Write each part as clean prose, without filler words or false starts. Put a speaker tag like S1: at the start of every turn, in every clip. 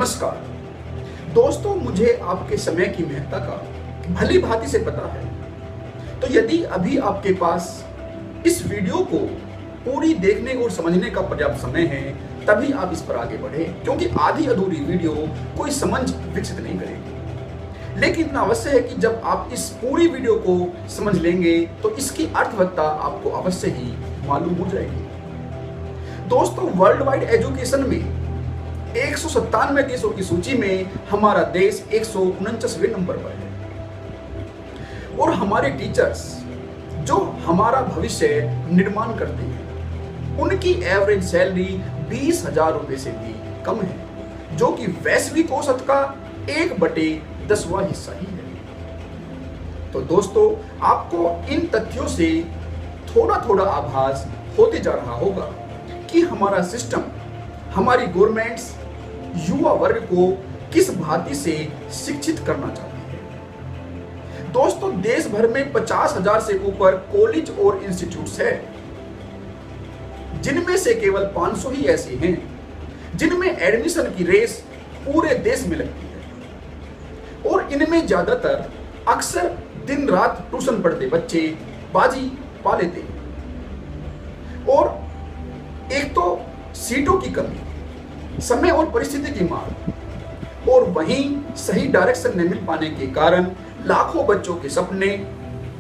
S1: नमस्कार दोस्तों, मुझे आपके समय की महत्ता का भली भांति से पता है। तो यदि अभी आपके पास इस वीडियो को पूरी देखने और समझने का पर्याप्त समय है, तभी आप इस पर आगे बढ़े, क्योंकि आधी अधूरी वीडियो कोई समझ विकसित नहीं करेगी। लेकिन इतना अवश्य है कि जब आप इस पूरी वीडियो को समझ लेंगे तो इसकी अर्थवत्ता आपको अवश्य ही मालूम हो जाएगी। दोस्तों, वर्ल्ड वाइड एजुकेशन में 197 देशों की सूची में हमारा देश 149वें नंबर पर है। और हमारे टीचर्स जो हमारा भविष्य निर्माण करते हैं, उनकी एवरेज सैलरी 20,000 रुपए से भी कम है, जो कि वैश्विक औसत का 1/10वां हिस्सा ही है। तो दोस्तों, आपको इन तथ्यों से थोड़ा थोड़ा आभास होते जा रहा होगा कि हमारा सिस्टम, हमारी गवर्नमेंट्स युवा वर्ग को किस भांति से शिक्षित करना चाहती है। दोस्तों, देश भर में 50,000 से ऊपर कॉलेज और इंस्टीट्यूट्स है, जिनमें से केवल 500 ही ऐसे हैं जिनमें एडमिशन की रेस पूरे देश में लगती है। और इनमें ज्यादातर अक्सर दिन रात ट्यूशन पढ़ते बच्चे बाजी पा लेते हैं। और एक तो सीटों की कमी, समय और परिस्थिति की मांग, और वहीं सही डायरेक्शन न मिल पाने के कारण लाखों बच्चों के सपने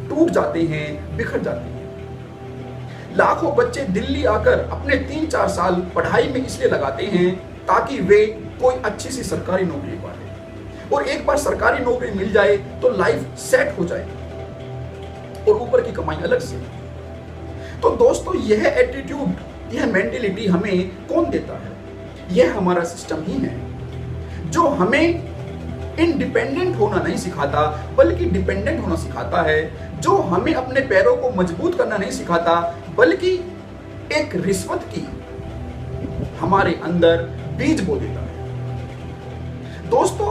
S1: टूट जाते हैं, बिखर जाते हैं। लाखों बच्चे दिल्ली आकर अपने 3-4 साल पढ़ाई में इसलिए लगाते हैं ताकि वे कोई अच्छी सी सरकारी नौकरी पाए, और एक बार सरकारी नौकरी मिल जाए तो लाइफ सेट हो जाए, और ऊपर की कमाई अलग से। तो दोस्तों, यह एटीट्यूड, यह मेंटेलिटी हमें कौन देता है? यह हमारा सिस्टम ही है, जो हमें इंडिपेंडेंट होना नहीं सिखाता बल्कि डिपेंडेंट होना सिखाता है, जो हमें अपने पैरों को मजबूत करना नहीं सिखाता बल्कि एक रिश्वत की हमारे अंदर बीज बो देता है। दोस्तों,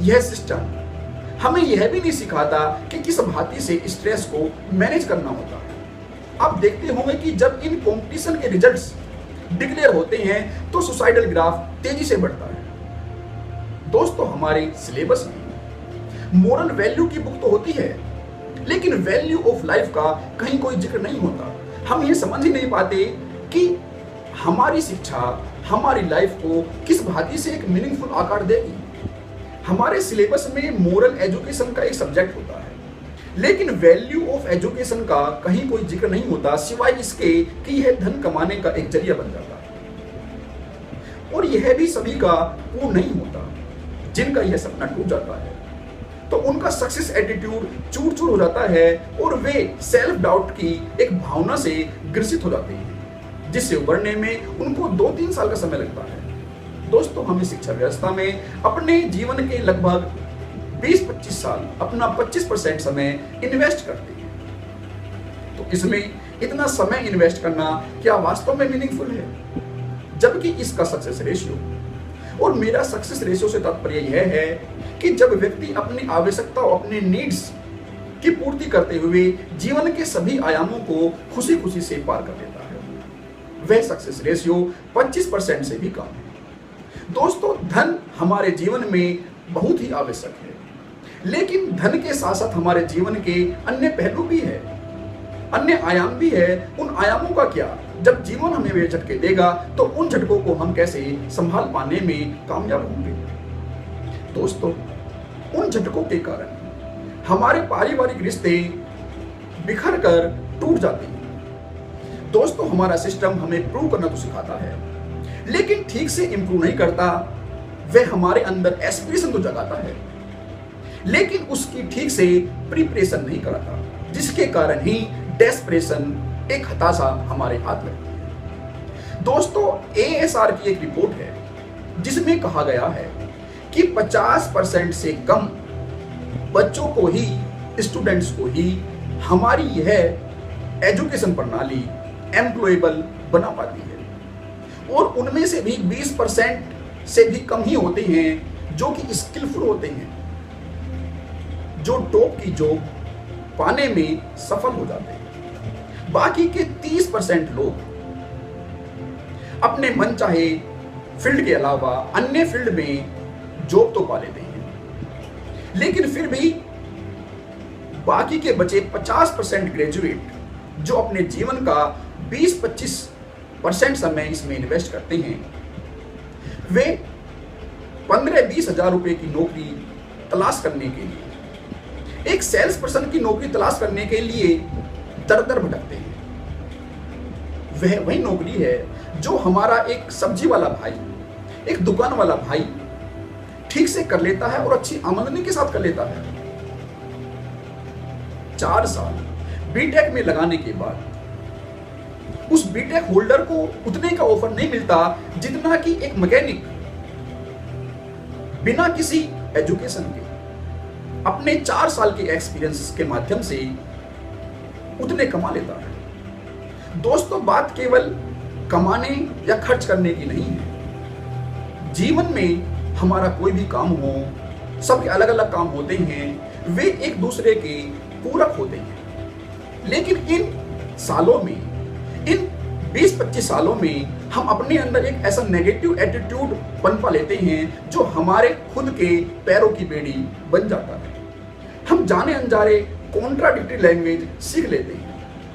S1: यह सिस्टम हमें यह भी नहीं सिखाता कि किस भांति से स्ट्रेस को मैनेज करना होता है। आप देखते होंगे कि जब इन कंपटीशन के रिजल्ट्स डिक्लेयर होते हैं तो सुसाइडल ग्राफ तेजी से बढ़ता है। दोस्तों, हमारे सिलेबस में मोरल वैल्यू की बुक तो होती है, लेकिन वैल्यू ऑफ लाइफ का कहीं कोई जिक्र नहीं होता। हम ये समझ ही नहीं पाते कि हमारी शिक्षा हमारी लाइफ को किस भांति से एक मीनिंगफुल आकार देगी। हमारे सिलेबस में मोरल एजुकेशन का एक सब्जेक्ट होता है, लेकिन वैल्यू ऑफ एजुकेशन का कहीं कोई जिक्र नहीं होता, सिवाय इसके कि यह धन कमाने का एक जरिया बन जाता है। और यह भी सभी का पूर्ण नहीं होता। जिनका यह सपना टूट जाता है तो उनका सक्सेस एटीट्यूड चूर चूर हो जाता है, और वे सेल्फ डाउट की एक भावना से ग्रसित हो जाते हैं, जिससे उबरने में उनको 2-3 साल का समय लगता है। दोस्तों, हम इस शिक्षा व्यवस्था में अपने जीवन के लगभग 20-25 साल अपना 25% समय इन्वेस्ट करते हैं। तो इसमें इतना समय इन्वेस्ट करना क्या वास्तव में मीनिंगफुल है? जबकि इसका सक्सेस रेशियो, और मेरा सक्सेस रेशियो से तात्पर्य यह है कि जब व्यक्ति अपनी आवश्यकता और अपने नीड्स की पूर्ति करते हुए जीवन के सभी आयामों को खुशी खुशी से पार कर लेता है, वह सक्सेस रेशियो 25% से भी कम है। दोस्तों, धन हमारे जीवन में बहुत ही आवश्यक है, लेकिन धन के साथ साथ हमारे जीवन के अन्य पहलू भी है, अन्य आयाम भी है। उन आयामों का क्या? जब जीवन हमें वे झटके देगा तो उन झटकों को हम कैसे संभाल पाने में कामयाब होंगे। दोस्तों, उन झटकों के कारण हमारे पारिवारिक रिश्ते बिखर कर टूट जाते हैं। दोस्तों, हमारा सिस्टम हमें प्रूव करना तो सिखाता है, लेकिन ठीक से इंप्रूव नहीं करता। वह हमारे अंदर एस्पिरेशन तो जगाता है, लेकिन उसकी ठीक से प्रिपरेशन नहीं कराता, जिसके कारण ही डेस्परेशन, एक हताशा हमारे हाथ लगती है। दोस्तों, ASR की एक रिपोर्ट है जिसमें कहा गया है कि 50% से कम बच्चों को ही, स्टूडेंट्स को ही हमारी यह एजुकेशन प्रणाली एम्प्लॉयबल बना पाती है, और उनमें से भी 20% से भी कम ही होते हैं जो कि स्किलफुल होते हैं, जो टॉप की जॉब पाने में सफल हो जाते हैं। बाकी के 30% लोग अपने मनचाहे फील्ड के अलावा अन्य फील्ड में जॉब तो पा लेते हैं, लेकिन फिर भी बाकी के बचे 50% ग्रेजुएट जो अपने जीवन का 20-25% समय इसमें इन्वेस्ट करते हैं, वे 15-20 हजार रुपए की नौकरी तलाश करने के लिए, एक सेल्स पर्सन की नौकरी तलाश करने के लिए दर दर भटकते हैं। वह वही नौकरी है जो हमारा एक सब्जी वाला भाई, एक दुकान वाला भाई ठीक से कर लेता है और अच्छी आमदनी के साथ कर लेता है। 4 साल बीटेक में लगाने के बाद उस बीटेक होल्डर को उतने का ऑफर नहीं मिलता जितना कि एक मैकेनिक बिना किसी एजुकेशन के अपने 4 साल के एक्सपीरियंस के माध्यम से उतने कमा लेता है। दोस्तों, बात केवल कमाने या खर्च करने की नहीं है। जीवन में हमारा कोई भी काम हो, सबके अलग अलग काम होते हैं, वे एक दूसरे के पूरक होते हैं। लेकिन इन सालों में, इन 20-25 सालों में हम अपने अंदर एक ऐसा नेगेटिव एटीट्यूड पनपा लेते हैं जो हमारे खुद के पैरों की बेड़ी बन जाता है। हम जाने अनजाने कॉन्ट्राडिक्टरी लैंग्वेज सीख लेते हैं,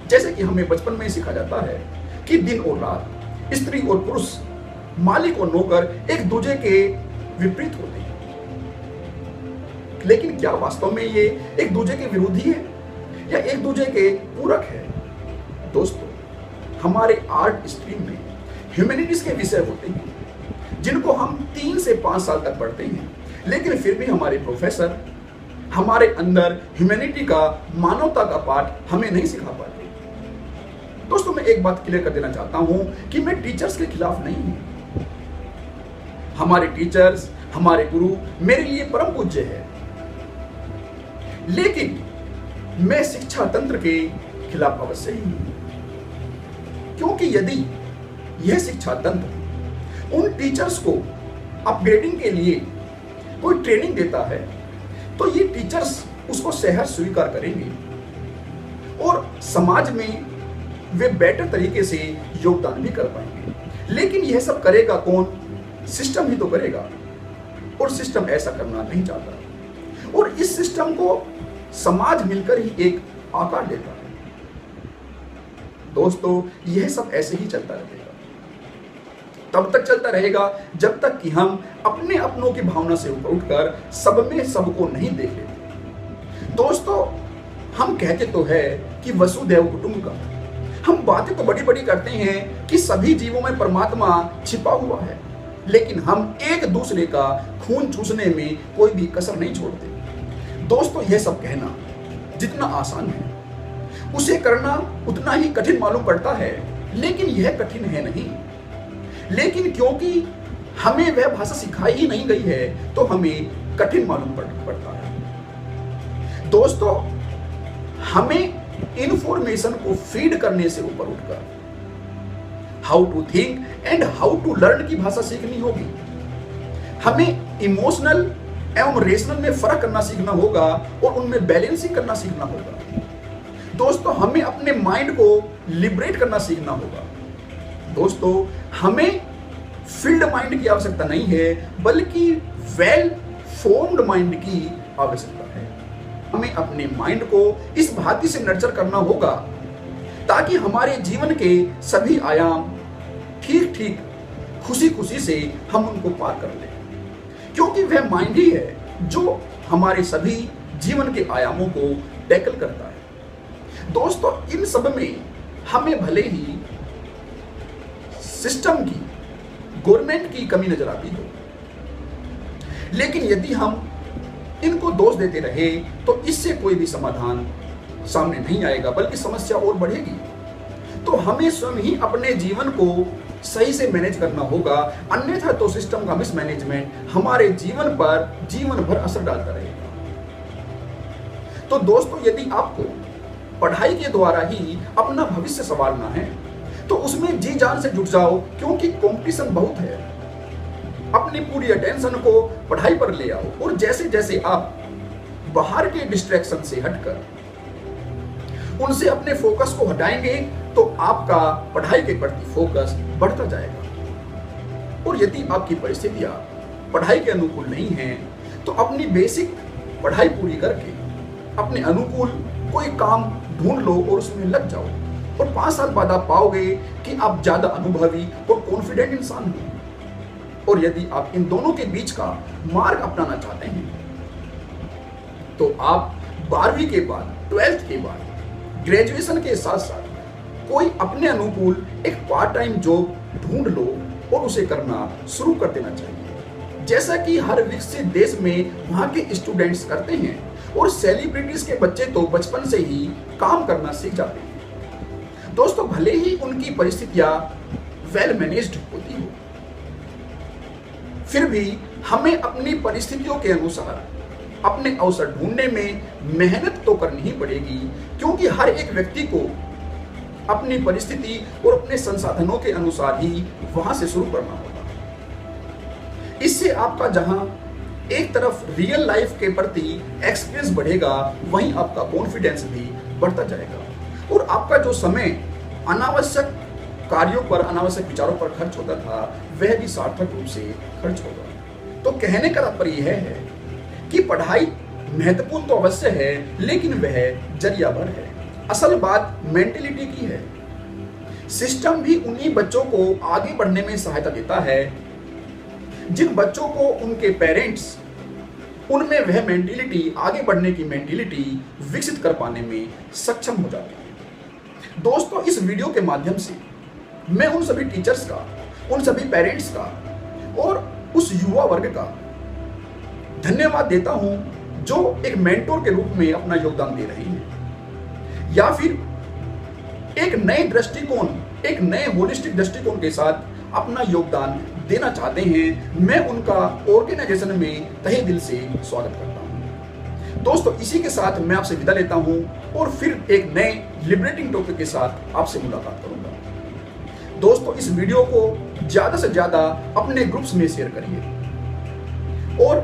S1: जैसे कि हमें बचपन में सिखा जाता है कि दिन और रात, स्त्री और पुरुष, मालिक और नौकर एक दूसरे के विपरीत होते हैं। लेकिन क्या वास्तव में ये एक दूसरे के विरोधी है या एक दूसरे के पूरक है? दोस्तों, हमारे आर्ट स्ट्रीम में ह्यूमैनिटीज के विषय होते हैं जिनको हम 3 से 5 साल तक पढ़ते हैं, लेकिन फिर भी हमारे प्रोफेसर हमारे अंदर ह्यूमैनिटी का, मानवता का पाठ हमें नहीं सिखा पाते। दोस्तों, मैं एक बात क्लियर कर देना चाहता हूं कि मैं टीचर्स के खिलाफ नहीं हूं। हमारे टीचर्स, हमारे गुरु मेरे लिए परम पूज्य है, लेकिन मैं शिक्षा तंत्र के खिलाफ अवश्य ही हूं, क्योंकि यदि यह शिक्षा तंत्र उन टीचर्स को अपग्रेडिंग के लिए कोई ट्रेनिंग देता है तो ये टीचर्स उसको सहर्ष स्वीकार करेंगे और समाज में वे बेटर तरीके से योगदान भी कर पाएंगे। लेकिन यह सब करेगा कौन? सिस्टम ही तो करेगा, और सिस्टम ऐसा करना नहीं चाहता, और इस सिस्टम को समाज मिलकर ही एक आकार देता है। दोस्तों, यह सब ऐसे ही चलता रहेगा, तब तक चलता रहेगा जब तक कि हम अपने अपनों की भावना से ऊपर उठकर सब में सबको नहीं देख लेते। दोस्तों, हम कहते तो है कि वसुधैव कुटुंबकम, हम बातें तो बड़ी बड़ी करते हैं कि सभी जीवों में परमात्मा छिपा हुआ है, लेकिन हम एक दूसरे का खून चूसने में कोई भी कसर नहीं छोड़ते। दोस्तों, यह सब कहना जितना आसान है, उसे करना उतना ही कठिन मालूम पड़ता है, लेकिन यह कठिन है नहीं। लेकिन क्योंकि हमें वह भाषा सिखाई ही नहीं गई है तो हमें कठिन मालूम पड़ता है। दोस्तों, हमें इंफॉर्मेशन को फीड करने से ऊपर उठकर how to think and how to learn की भाषा सीखनी होगी। हमें इमोशनल एवं रेशनल में फर्क करना सीखना होगा और उनमें बैलेंसिंग करना सीखना होगा। दोस्तों, हमें अपने माइंड को लिबरेट करना सीखना होगा। दोस्तों, हमें फील्ड माइंड की आवश्यकता नहीं है, बल्कि वेल फॉर्म्ड माइंड की आवश्यकता है। हमें अपने माइंड को इस भांति से नर्चर करना होगा ताकि हमारे जीवन के सभी आयाम ठीक ठीक, खुशी खुशी से हम उनको पार कर लें, क्योंकि वह माइंड ही है जो हमारे सभी जीवन के आयामों को टैकल करता है। दोस्तों, इन सब में हमें भले ही सिस्टम की, गवर्नमेंट की कमी नजर आती हो, लेकिन यदि हम इनको दोष देते रहे तो इससे कोई भी समाधान सामने नहीं आएगा, बल्कि समस्या और बढ़ेगी। तो हमें स्वयं ही अपने जीवन को सही से मैनेज करना होगा, अन्यथा तो सिस्टम का मिसमैनेजमेंट हमारे जीवन पर जीवन भर असर डालता रहेगा। तो दोस्तों, यदि आपको पढ़ाई के द्वारा ही अपना भविष्य संवारना है तो उसमें जी जान से जुट जाओ, क्योंकि कंपटीशन बहुत है। अपनी पूरी अटेंशन को पढ़ाई पर ले आओ, और जैसे जैसे आप बाहर के डिस्ट्रैक्शन से हटकर उनसे अपने फोकस को हटाएंगे तो आपका पढ़ाई के प्रति फोकस बढ़ता जाएगा। और यदि आपकी परिस्थितियां पढ़ाई के अनुकूल नहीं हैं तो अपनी बेसिक पढ़ाई पूरी करके अपने अनुकूल कोई काम ढूंढ लो और उसमें लग जाओ, और 5 साल बाद आप पाओगे कि आप ज्यादा अनुभवी और कॉन्फिडेंट इंसान हो। और यदि आप इन दोनों के बीच का मार्ग अपनाना चाहते हैं तो आप 12वीं के बाद, 12th के बाद, ग्रेजुएशन के साथ साथ कोई अपने अनुकूल एक पार्ट टाइम जॉब ढूंढ लो और उसे करना शुरू कर देना चाहिए, जैसा कि हर विकसित देश में वहां के स्टूडेंट्स करते हैं। और सेलिब्रिटीज के बच्चे तो बचपन से ही काम करना सीख जाते हैं। दोस्तों, भले ही उनकी परिस्थितियां वेल मैनेज्ड होती हो, फिर भी हमें अपनी परिस्थितियों के अनुसार अपने अवसर ढूंढने में मेहनत तो करनी ही पड़ेगी, क्योंकि हर एक व्यक्ति को अपनी परिस्थिति और अपने संसाधनों के अनुसार ही वहां से शुरू करना होगा। इससे आपका जहां एक तरफ रियल लाइफ के प्रति एक्सपीरियंस बढ़ेगा, वहीं आपका कॉन्फिडेंस भी बढ़ता जाएगा और आपका जो समय अनावश्यक कार्यों पर, अनावश्यक विचारों पर खर्च होता था, वह भी सार्थक रूप से खर्च होगा। तो कहने का तात्पर्य यह है कि पढ़ाई महत्वपूर्ण तो अवश्य है, लेकिन वह जरिया भर है। असल बात मेंटेलिटी की है। सिस्टम भी उन्हीं बच्चों को आगे बढ़ने में सहायता देता है जिन बच्चों को उनके पेरेंट्स उनमें वह मेंटेलिटी, आगे बढ़ने की मेंटेलिटी विकसित कर पाने में सक्षम हो जाते हैं। दोस्तों, इस वीडियो के माध्यम से मैं उन सभी टीचर्स का, उन सभी पेरेंट्स का और उस युवा वर्ग का धन्यवाद देता हूं जो एक मेंटोर के रूप में अपना योगदान दे रहे हैं, या फिर एक नए दृष्टिकोण, एक नए होलिस्टिक दृष्टिकोण के साथ अपना योगदान देना चाहते हैं। मैं उनका ऑर्गेनाइजेशन में तहे दिल से स्वागत करता हूं। दोस्तों, इसी के साथ मैं आपसे विदा लेता हूं और फिर एक नए लिबरेटिंग टॉपिक के साथ आपसे मुलाकात करूंगा। दोस्तों, इस वीडियो को ज्यादा से ज्यादा अपने ग्रुप्स में शेयर करिए और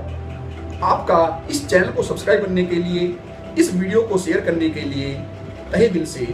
S1: आपका इस चैनल को सब्सक्राइब करने के लिए, इस वीडियो को शेयर करने के लिए तहे दिल से